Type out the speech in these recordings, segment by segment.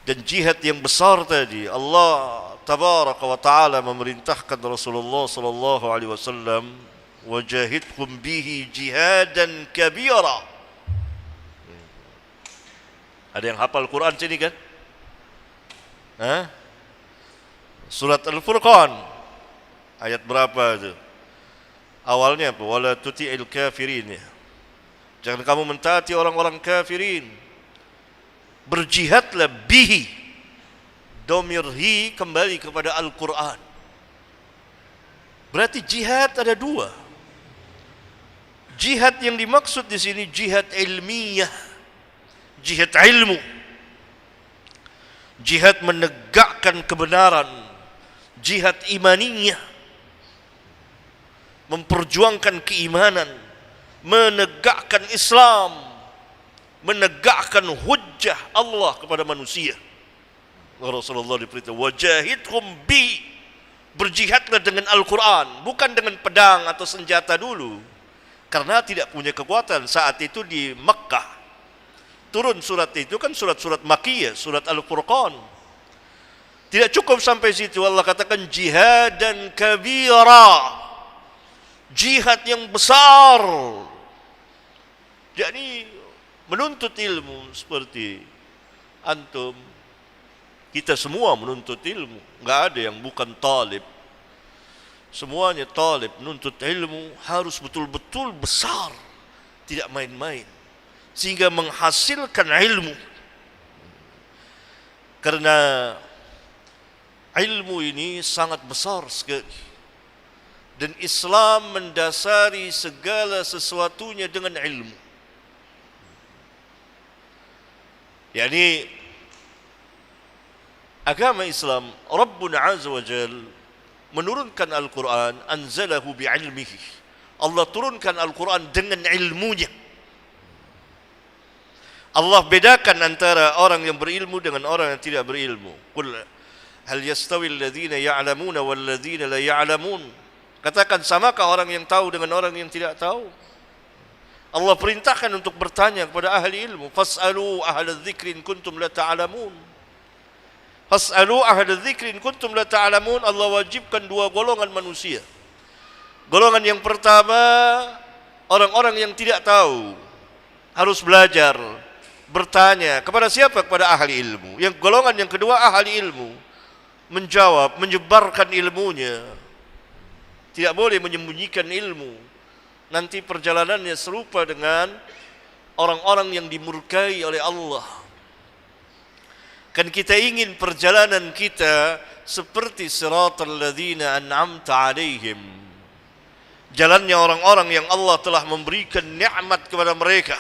Dan jihad yang besar tadi, Allah tabaraka wa taala memerintahkan Rasulullah sallallahu alaihi wasallam, wajahidhum bihi jihadan kabira. Ada yang hafal Quran sini kan? Surat Al-Furqan ayat berapa itu? Awalnya apa? Wala tuti'il kafirin. Jangan kamu mentaati orang-orang kafirin. Berjihadlah bihi. Domir hi kembali kepada Al-Quran. Berarti jihad ada dua. Jihad yang dimaksud di sini jihad ilmiah, jihad ilmu, jihad menegakkan kebenaran, jihad imaniyah, memperjuangkan keimanan, menegakkan Islam, menegakkan hujjah Allah kepada manusia. Rasulullah diperintah wajahidhum bi, berjihadlah dengan Al-Quran, bukan dengan pedang atau senjata dulu, karena tidak punya kekuatan saat itu di Mekkah. Turun surat itu kan surat-surat Makkiyah, surat Al-Furqan. Tidak cukup sampai situ, Allah katakan jihad dan kabira, jihad yang besar. Jadi menuntut ilmu seperti antum, kita semua menuntut ilmu, enggak ada yang bukan talib. Semuanya talib, menuntut ilmu harus betul-betul besar, tidak main-main, sehingga menghasilkan ilmu. Karena ilmu ini sangat besar sekali, dan Islam mendasari segala sesuatunya dengan ilmu. Yani agama Islam, Rabbuna Azza wa Jal menurunkan Al-Quran, anzalahu bi'ilmihi. Allah turunkan Al-Quran dengan ilmunya. Allah bedakan antara orang yang berilmu dengan orang yang tidak berilmu. Qul hal yastawi alladhina ya'lamuna wal ladhina la ya'lamun. Katakan, samakah orang yang tahu dengan orang yang tidak tahu? Allah perintahkan untuk bertanya kepada ahli ilmu. Fas'alu ahla dzikri in kuntum la ta'lamun. Fas'alu ahla dzikri in kuntum la ta'lamun. Allah wajibkan dua golongan manusia. Golongan yang pertama, orang-orang yang tidak tahu, harus belajar, bertanya kepada siapa? Kepada ahli ilmu. Yang golongan yang kedua, ahli ilmu, menjawab, menyebarkan ilmunya. Tidak boleh menyembunyikan ilmu. Nanti perjalanannya serupa dengan orang-orang yang dimurkai oleh Allah. Kan kita ingin perjalanan kita seperti siratal ladzina an'amta alaihim, jalannya orang-orang yang Allah telah memberikan nikmat kepada mereka.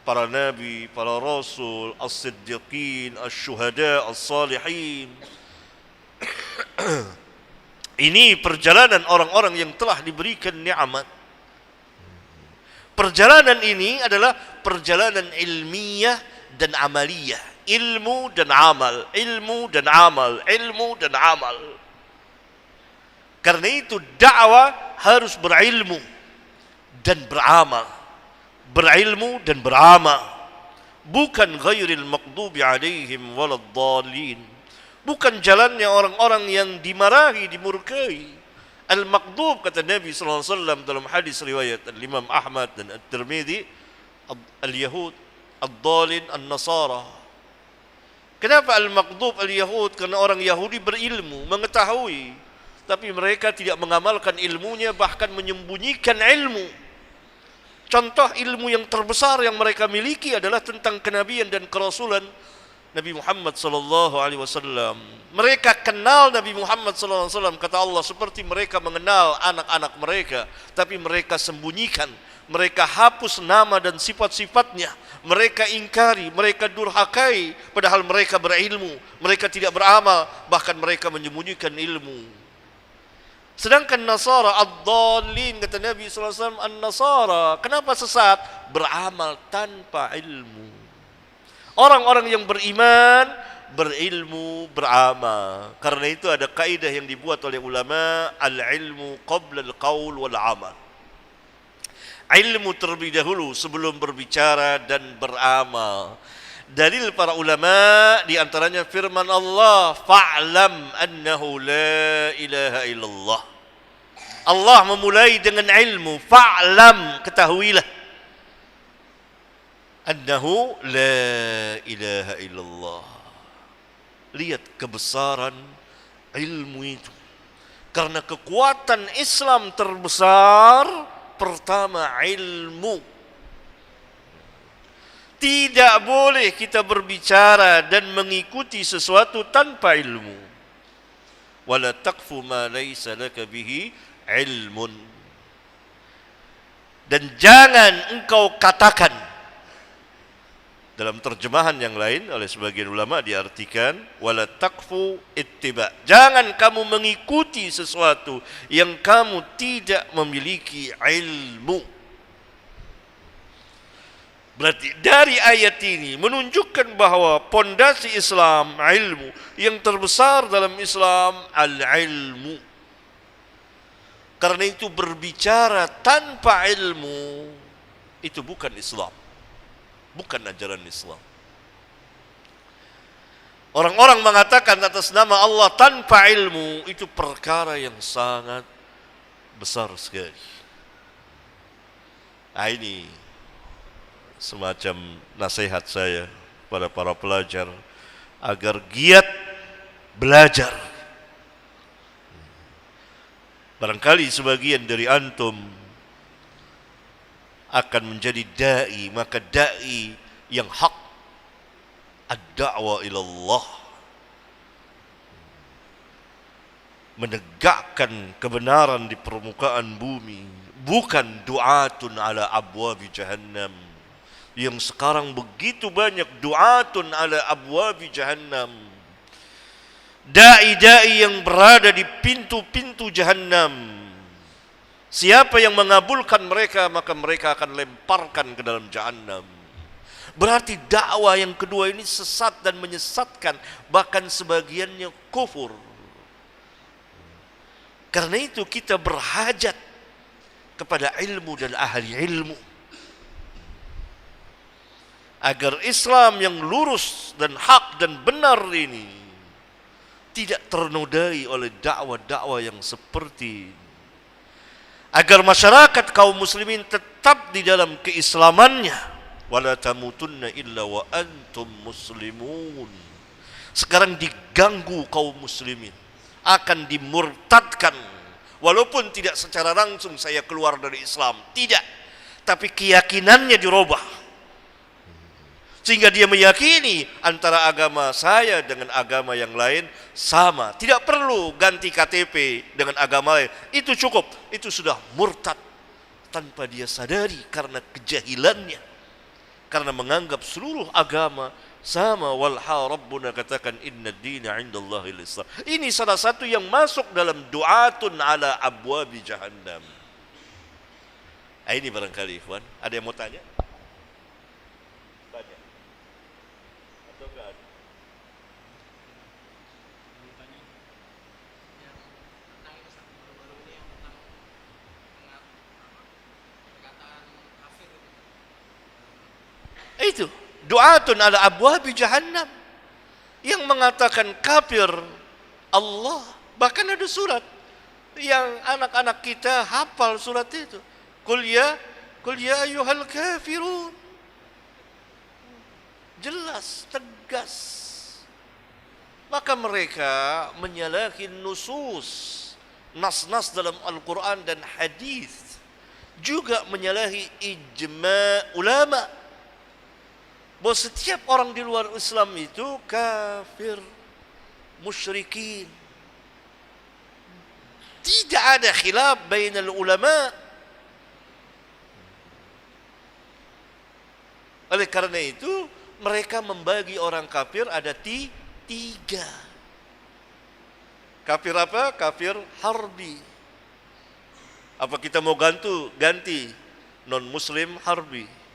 Para nabi, para rasul, as-siddiqin, as-syuhada, as-salihin. Ini perjalanan orang-orang yang telah diberikan nikmat. Perjalanan ini adalah perjalanan ilmiah dan amaliyah. Ilmu dan amal, ilmu dan amal, ilmu dan amal. Karena itu dakwah harus berilmu dan beramal. Berilmu dan beramal. Bukan ghairil maghdubi alaihim waladdallin. Bukan jalannya orang-orang yang dimarahi, dimurkai. Al-Maqdub, kata Nabi SAW dalam hadis riwayat Imam Ahmad dan At-Tirmidzi, Al-Yahud, Ad-Dhalin, An-Nasara. Kenapa Al-Maqdub Al-Yahud? Karena orang Yahudi berilmu, mengetahui, tapi mereka tidak mengamalkan ilmunya, bahkan menyembunyikan ilmu. Contoh ilmu yang terbesar yang mereka miliki adalah tentang kenabian dan kerasulan Nabi Muhammad sallallahu alaihi wasallam. Mereka kenal Nabi Muhammad sallallahu alaihi wasallam, kata Allah, seperti mereka mengenal anak-anak mereka, tapi mereka sembunyikan, mereka hapus nama dan sifat-sifatnya, mereka ingkari, mereka durhakai, padahal mereka berilmu, mereka tidak beramal, bahkan mereka menyembunyikan ilmu. Sedangkan Nasara ad-dallin, kata Nabi sallallahu alaihi wasallam, an-Nasara, kenapa sesat? Beramal tanpa ilmu. Orang-orang yang beriman, berilmu, beramal. Karena itu ada kaidah yang dibuat oleh ulama, al-ilmu qabla al-qaul wal-amal. Ilmu terlebih dahulu sebelum berbicara dan beramal. Dalil para ulama di antaranya firman Allah, fa'lam annahu la ilaha illallah. Allah memulai dengan ilmu, fa'lam, ketahuilah, annahu la ilaha illallah. Lihat kebesaran ilmu itu. Karena kekuatan Islam terbesar pertama ilmu. Tidak boleh kita berbicara dan mengikuti sesuatu tanpa ilmu. Wala taqfu ma laysa laka bihi ilmun. Dan jangan engkau katakan, dalam terjemahan yang lain oleh sebagian ulama diartikan wala taqfu ittiba. Jangan kamu mengikuti sesuatu yang kamu tidak memiliki ilmu. Berarti dari ayat ini menunjukkan bahwa pondasi Islam ilmu, yang terbesar dalam Islam al-ilmu. Karena itu berbicara tanpa ilmu itu bukan Islam. Bukan ajaran Islam. Orang-orang mengatakan atas nama Allah tanpa ilmu, itu perkara yang sangat besar sekali. Nah, ini semacam nasihat saya pada para pelajar agar giat belajar. Barangkali sebagian dari antum akan menjadi da'i, maka da'i yang hak ad-da'wa ilallah, menegakkan kebenaran di permukaan bumi, bukan du'atun ala abwabi jahannam, yang sekarang begitu banyak du'atun ala abwabi jahannam, da'i-da'i yang berada di pintu-pintu jahannam. Siapa yang mengabulkan mereka, maka mereka akan lemparkan ke dalam jahannam. Berarti dakwah yang kedua ini sesat dan menyesatkan, bahkan sebagiannya kufur. Karena itu kita berhajat kepada ilmu dan ahli ilmu, agar Islam yang lurus dan hak dan benar ini tidak ternodai oleh dakwah-dakwah yang seperti ini. Agar masyarakat kaum muslimin tetap di dalam keislamannya. Wala tamutunna illa wa antum muslimun. Sekarang diganggu kaum muslimin, akan dimurtadkan. Walaupun tidak secara langsung saya keluar dari Islam, tidak, tapi keyakinannya dirubah. Sehingga dia meyakini antara agama saya dengan agama yang lain sama. Tidak perlu ganti KTP dengan agama lain. Itu cukup. Itu sudah murtad tanpa dia sadari karena kejahilannya. Karena menganggap seluruh agama sama. Walha Rabbuna katakan inna dina indallahil Islam. Ini salah satu yang masuk dalam du'atun ala abwabi jahannam. Ini barangkali ikhwan. Ada yang mau tanya? Itu du'atun ala abwabi jahannam, yang mengatakan kafir Allah. Bahkan ada surat yang anak-anak kita hafal surat itu, qul ya ayyuhal kafirun. Jelas, tegas. Maka mereka menyalahi nusus, nas-nas dalam Al-Quran dan hadis, juga menyalahi ijma' ulama bahwa setiap orang di luar Islam itu kafir, musyrikin. Tidak ada khilaf bainal ulama. Oleh karena itu mereka membagi orang kafir ada tiga. Kafir apa? Kafir harbi. Apa kita mau ganti non muslim harbi?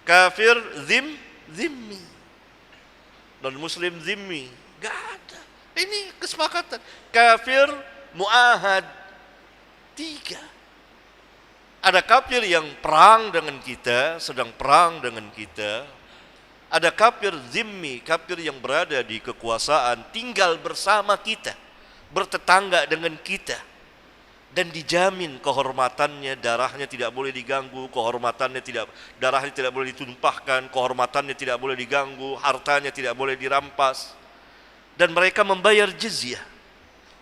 Kafir zimmi, non muslim zimmi, gak ada. Ini kesepakatan. Kafir muahad, tiga. Ada kafir yang perang dengan kita, sedang perang dengan kita, Ada kafir zimmi, kafir yang berada di kekuasaan, tinggal bersama kita, bertetangga dengan kita, dan dijamin kehormatannya, darahnya tidak boleh diganggu, darahnya tidak boleh ditumpahkan, kehormatannya tidak boleh diganggu, hartanya tidak boleh dirampas, dan mereka membayar jizyah,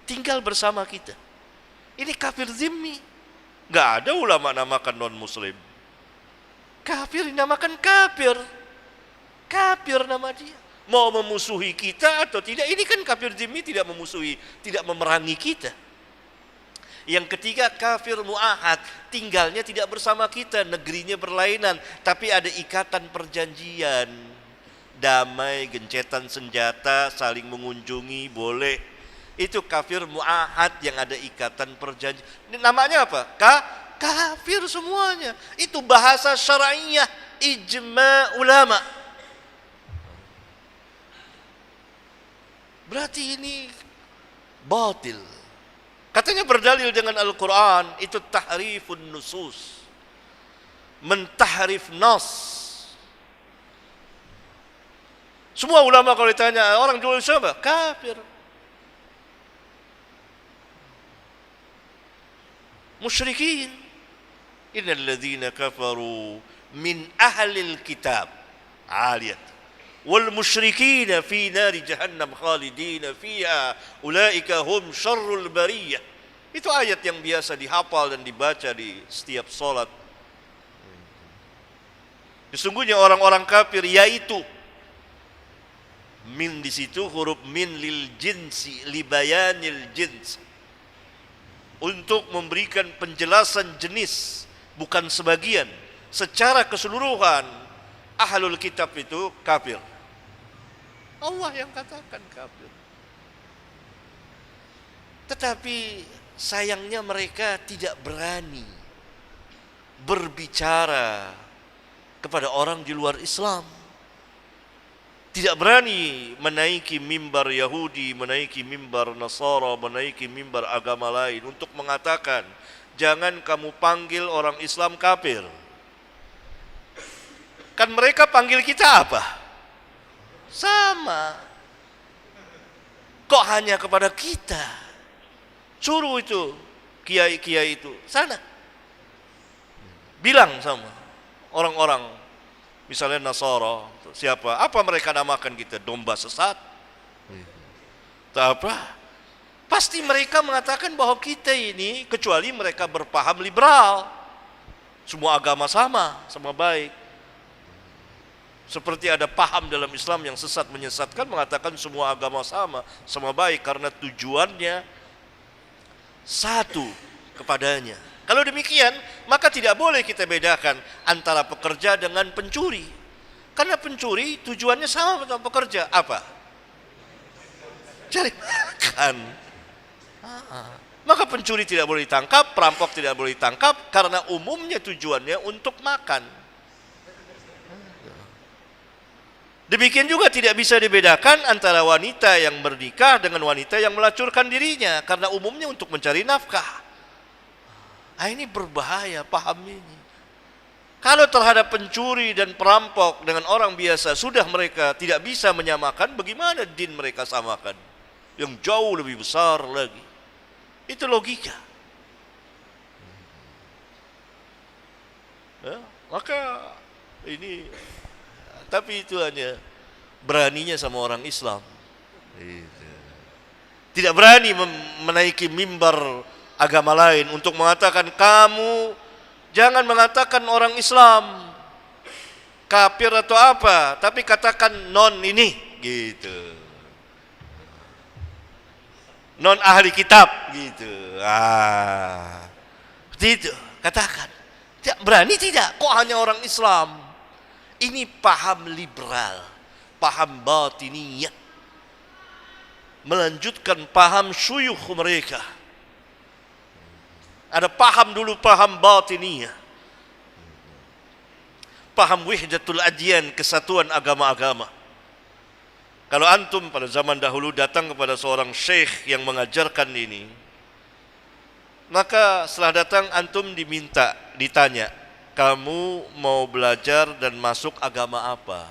tinggal bersama kita. Ini kafir zimmi. Gak ada ulama namakan non muslim. Kafir dinamakan kafir. Kafir nama dia. Mau memusuhi kita atau tidak, ini kan kafir zimmi, tidak memusuhi, tidak memerangi kita. Yang ketiga, kafir mu'ahad, tinggalnya tidak bersama kita, negerinya berlainan, tapi ada ikatan perjanjian. Damai, gencetan senjata, saling mengunjungi, boleh. Itu kafir mu'ahad yang ada ikatan perjanjian. Ini namanya apa? Kafir semuanya. Itu bahasa syar'iyah, ijma' ulama. Berarti ini batil. Katanya berdalil dengan Al-Quran, itu tahrifun nusus, mentahrif nas. Semua ulama kalau ditanya orang jual siapa? Kafir, musyrikin. Innal ladzina kafaru min ahlil kitab, aliyat, wal musyrikina fi nari jahannam khalidina fiha ulaika hum syarrul bariyah. Itu ayat yang biasa dihafal dan dibaca di setiap salat. Sesungguhnya orang-orang kafir, yaitu min di situ huruf min lil jinsi, li bayanil jins, untuk memberikan penjelasan jenis, bukan sebagian. Secara keseluruhan ahlul kitab itu kafir. Allah yang katakan kafir. Tetapi sayangnya mereka tidak berani berbicara kepada orang di luar Islam. Tidak berani menaiki mimbar Yahudi, menaiki mimbar Nasara, menaiki mimbar agama lain untuk mengatakan, jangan kamu panggil orang Islam kafir. Kan mereka panggil kita apa? Sama. Kok hanya kepada kita? Suruh itu kiai-kiai itu sana, bilang sama orang-orang, misalnya Nasara, siapa? Apa mereka namakan kita? Domba sesat? Tak apa. Pasti mereka mengatakan bahwa kita ini, kecuali mereka berpaham liberal, semua agama sama baik. Seperti ada paham dalam Islam yang sesat menyesatkan, mengatakan semua agama sama baik karena tujuannya satu kepadanya. Kalau demikian, maka tidak boleh kita bedakan antara pekerja dengan pencuri. Karena pencuri tujuannya sama dengan pekerja. Apa? Cari makan. Maka pencuri tidak boleh ditangkap, perampok tidak boleh ditangkap, karena umumnya tujuannya untuk makan. Demikian juga tidak bisa dibedakan antara wanita yang bernikah dengan wanita yang melacurkan dirinya, karena umumnya untuk mencari nafkah. Ini berbahaya paham ini. Kalau terhadap pencuri dan perampok dengan orang biasa sudah mereka tidak bisa menyamakan, bagaimana din mereka samakan? Yang jauh lebih besar lagi. Itu logika. Maka ini, tapi itu hanya beraninya sama orang Islam. Tidak berani menaiki mimbar agama lain untuk mengatakan, kamu jangan mengatakan orang Islam kafir atau apa, tapi katakan non ini, gitu. Non ahli kitab, gitu. Seperti itu, katakan. Tidak berani, tidak. Kok hanya orang Islam? Ini paham liberal, paham batiniyah, melanjutkan paham syuyukh mereka. Ada paham dulu, paham batiniyah, paham wihdatul adyan, kesatuan agama-agama. Kalau antum pada zaman dahulu datang kepada seorang syekh yang mengajarkan ini, maka setelah datang antum ditanya, kamu mau belajar dan masuk agama apa?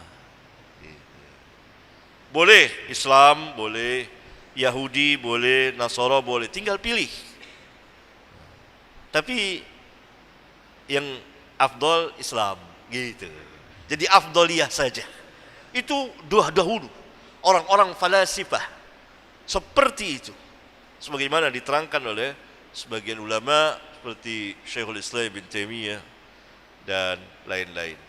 Boleh Islam, boleh Yahudi, boleh Nasara, boleh, tinggal pilih. Tapi yang afdal Islam gitu. Jadi afdaliyah saja. Itu dahulu orang-orang falasifah seperti itu. Sebagaimana diterangkan oleh sebagian ulama seperti Syekhul Islam bin Taimiyah dan lain-lain.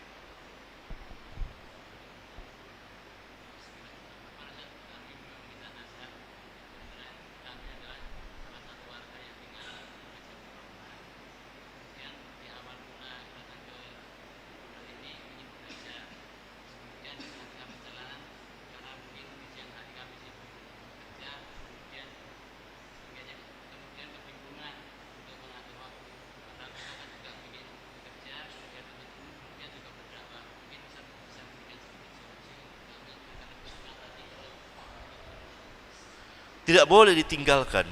Tidak boleh ditinggalkan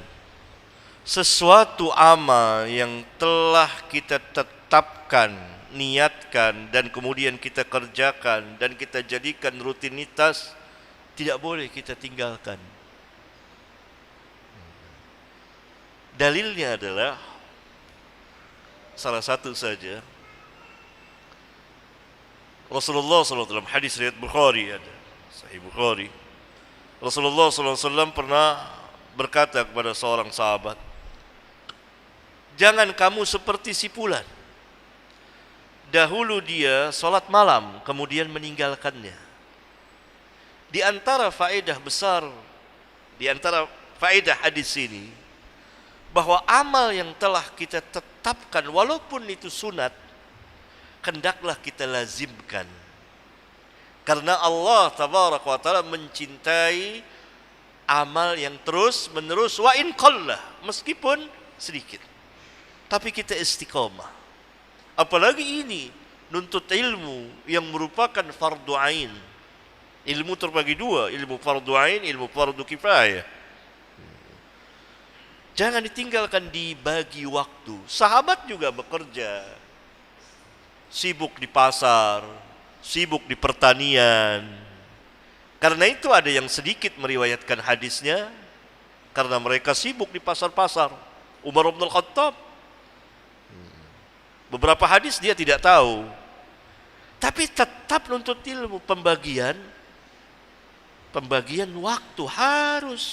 sesuatu amal yang telah kita tetapkan, niatkan, dan kemudian kita kerjakan dan kita jadikan rutinitas, tidak boleh kita tinggalkan. Dalilnya adalah salah satu saja. Rasulullah SAW dalam hadis riwayat Bukhari, ada Sahih Bukhari, Rasulullah SAW pernah berkata kepada seorang sahabat, jangan kamu seperti si fulan. Dahulu dia salat malam, kemudian meninggalkannya. Di antara faedah besar, di antara faedah hadis ini, bahwa amal yang telah kita tetapkan, walaupun itu sunat, hendaklah kita lazimkan. Karena Allah tabaraka wa ta'ala mencintai amal yang terus menerus, wa in qalla, meskipun sedikit, tapi kita istiqamah. Apalagi ini nuntut ilmu yang merupakan fardu ain. Ilmu terbagi dua, ilmu fardu ain, ilmu fardu kifayah. Jangan ditinggalkan dibagi waktu. Sahabat juga bekerja, sibuk di pasar, sibuk di pertanian. Karena itu ada yang sedikit meriwayatkan hadisnya karena mereka sibuk di pasar-pasar. Umar bin Khattab, beberapa hadis dia tidak tahu, tapi tetap nuntut ilmu. Pembagian waktu harus.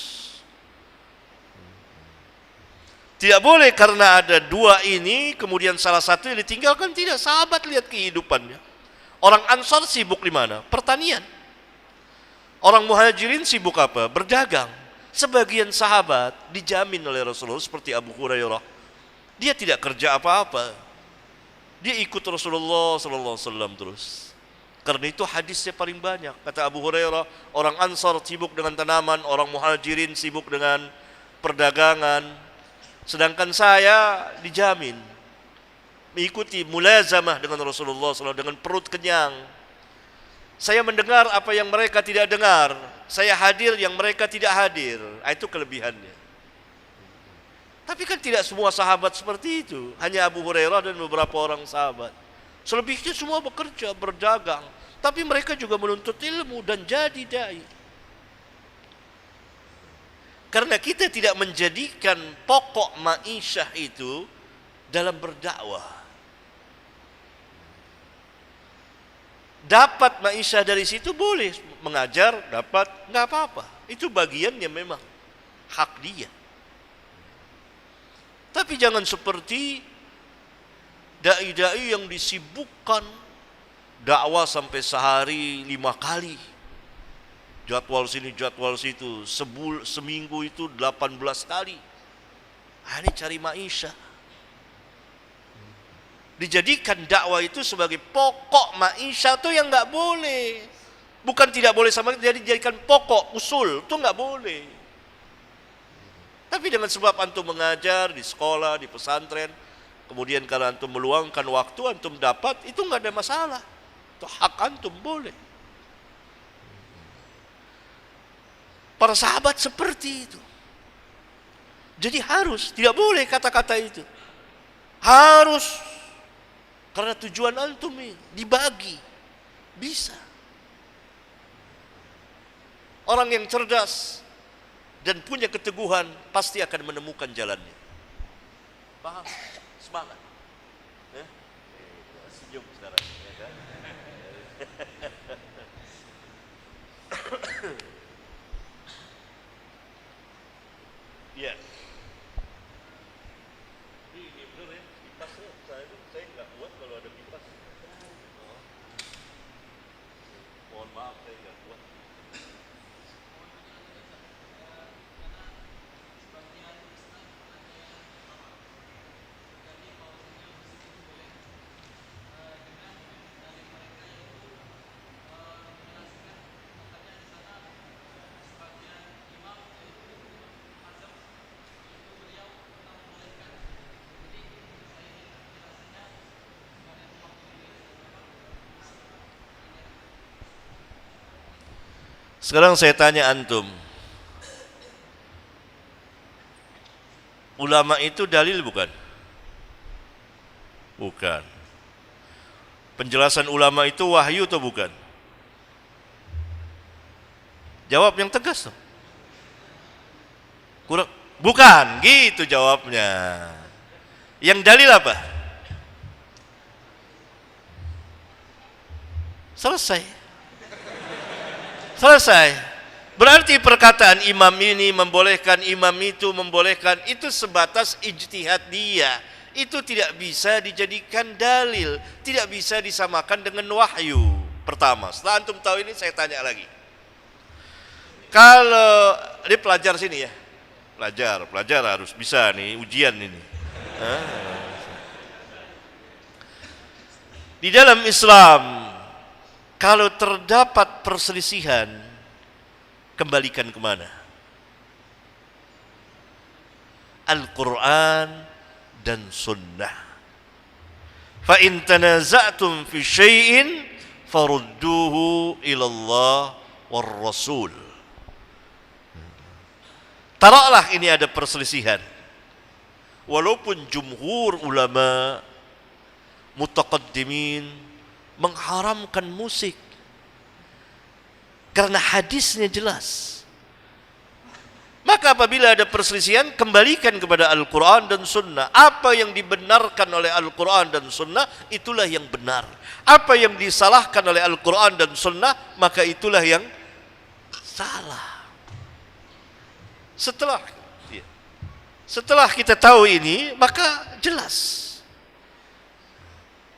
Tidak boleh karena ada dua ini kemudian salah satu yang ditinggalkan. Tidak. Sahabat lihat kehidupannya. Orang Ansar sibuk di mana? Pertanian. Orang Muhajirin sibuk apa? Berdagang. Sebagian sahabat dijamin oleh Rasulullah seperti Abu Hurairah, dia tidak kerja apa-apa. Dia ikut Rasulullah SAW terus. Karena itu hadisnya paling banyak. Kata Abu Hurairah, orang Ansar sibuk dengan tanaman, orang Muhajirin sibuk dengan perdagangan. Sedangkan saya dijamin mengikuti mulazamah dengan Rasulullah SAW dengan perut kenyang. Saya mendengar apa yang mereka tidak dengar. Saya hadir yang mereka tidak hadir. Itu kelebihannya. Tapi kan tidak semua sahabat seperti itu. Hanya Abu Hurairah dan beberapa orang sahabat. Selebihnya semua bekerja, berdagang. Tapi mereka juga menuntut ilmu dan jadi dai. Karena kita tidak menjadikan pokok ma'isyah itu dalam berdakwah. Dapat ma'isyah dari situ boleh, mengajar dapat, nggak apa-apa. Itu bagiannya memang hak dia. Tapi jangan seperti dai-dai yang disibukkan dakwah sampai sehari 5 kali. Jadwal sini, jadwal situ. Seminggu itu 18 kali. Ini cari ma'isyah. Dijadikan dakwah itu sebagai pokok ma'isyah itu yang nggak boleh. Bukan tidak boleh sama, jadi dijadikan pokok, usul. Itu nggak boleh. Tapi dengan sebab antum mengajar di sekolah, di pesantren, kemudian kalau antum meluangkan waktu, antum dapat, itu nggak ada masalah. Itu hak antum, boleh. Para sahabat seperti itu. Jadi harus, tidak boleh kata-kata itu. Harus. Karena tujuan antum ini dibagi. Bisa. Orang yang cerdas dan punya keteguhan pasti akan menemukan jalannya. Paham? Semangat. Ya? Senyum sekarang. Ya kan? Ya. Ini benar ya, kipasnya. Saya nggak kuat kalau ada kipas. Mohon maaf, saya nggak kuat. Sekarang saya tanya antum, ulama itu dalil bukan? Bukan. Penjelasan ulama itu wahyu atau bukan? Jawab yang tegas tuh. Kurang, bukan, gitu jawabnya. Yang dalil apa? Selesai. Selesai. Berarti perkataan imam ini membolehkan, imam itu membolehkan, itu sebatas ijtihad dia. Itu tidak bisa dijadikan dalil, tidak bisa disamakan dengan wahyu. Pertama, setelah antum tahu ini saya tanya lagi. Kalau dia pelajar sini ya, pelajar harus bisa nih ujian ini. Di dalam Islam, kalau terdapat perselisihan, kembalikan kemana? Al-Quran dan Sunnah. Fa in tanaza'tum fi syai'in farudduhu ila Allah war Rasul. Taraklah ini ada perselisihan. Walaupun jumhur ulama mutaqaddimin mengharamkan musik karena hadisnya jelas. Maka apabila ada perselisihan, kembalikan kepada Al-Quran dan Sunnah. Apa yang dibenarkan oleh Al-Quran dan Sunnah, itulah yang benar. Apa yang disalahkan oleh Al-Quran dan Sunnah, maka itulah yang salah. Setelah kita tahu ini, maka jelas.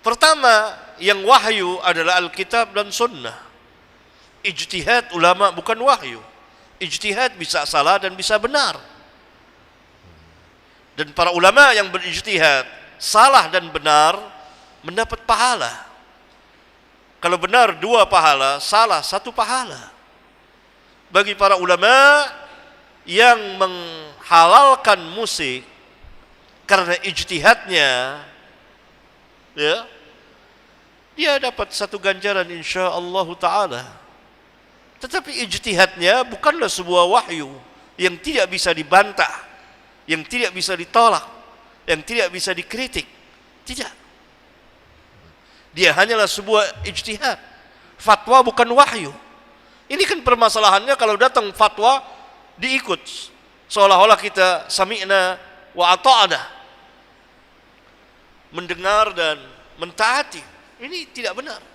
Pertama, yang wahyu adalah Alkitab dan Sunnah. Ijtihad ulama bukan wahyu. Ijtihad bisa salah dan bisa benar. Dan para ulama yang berijtihad, salah dan benar, mendapat pahala. Kalau benar 2 pahala, salah 1 pahala. Bagi para ulama yang menghalalkan musik karena ijtihadnya, ya, dia dapat 1 ganjaran insyaallah ta'ala. Tetapi ijtihadnya bukanlah sebuah wahyu yang tidak bisa dibantah, yang tidak bisa ditolak, yang tidak bisa dikritik. Tidak. Dia hanyalah sebuah ijtihad. Fatwa bukan wahyu. Ini kan permasalahannya, kalau datang fatwa diikut, seolah-olah kita sami'na wa ata'na, mendengar dan mentaati. Ini tidak benar.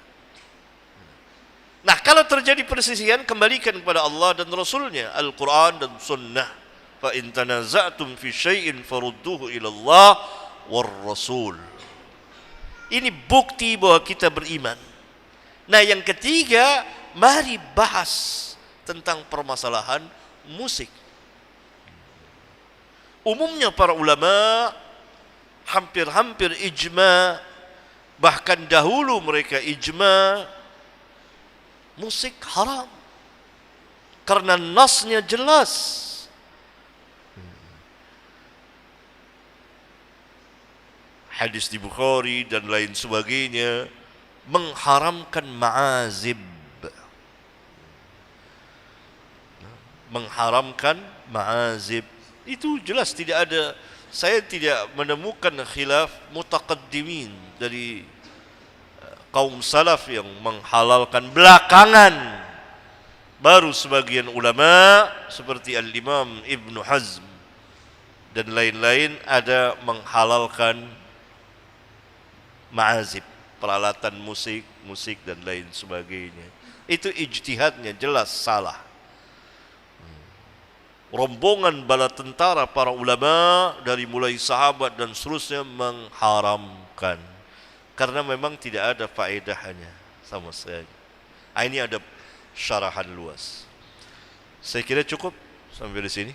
Nah, kalau terjadi perselisihan, kembalikan kepada Allah dan Rasulnya, Al-Quran dan Sunnah. Fa in tanaza'tum fi syai'in farudduhu ila Allah war Rasul. Ini bukti bahwa kita beriman. Nah, yang ketiga, mari bahas tentang permasalahan musik. Umumnya para ulama hampir-hampir ijma', bahkan dahulu mereka ijma', musik haram karena nasnya jelas. Hadis di Bukhari dan lain sebagainya mengharamkan ma'azib. Mengharamkan ma'azib. Itu jelas, tidak ada, saya tidak menemukan khilaf mutaqaddimin dari kaum salaf yang menghalalkan belakangan. Baru sebagian ulama seperti Al-Imam Ibnu Hazm dan lain-lain ada menghalalkan ma'azib, peralatan musik dan lain sebagainya. Itu ijtihadnya jelas salah. Rombongan bala tentara para ulama dari mulai sahabat dan seterusnya mengharamkan karena memang tidak ada faedahnya sama sekali. Ini ada syarahan luas. Saya kira cukup sampai di sini.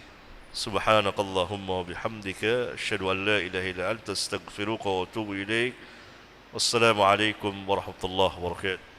Subhanakallahumma wa bihamdika asyhadu an la ilaha illa anta astaghfiruka wa atubu ilaik. Wassalamualaikum warahmatullahi wabarakatuh.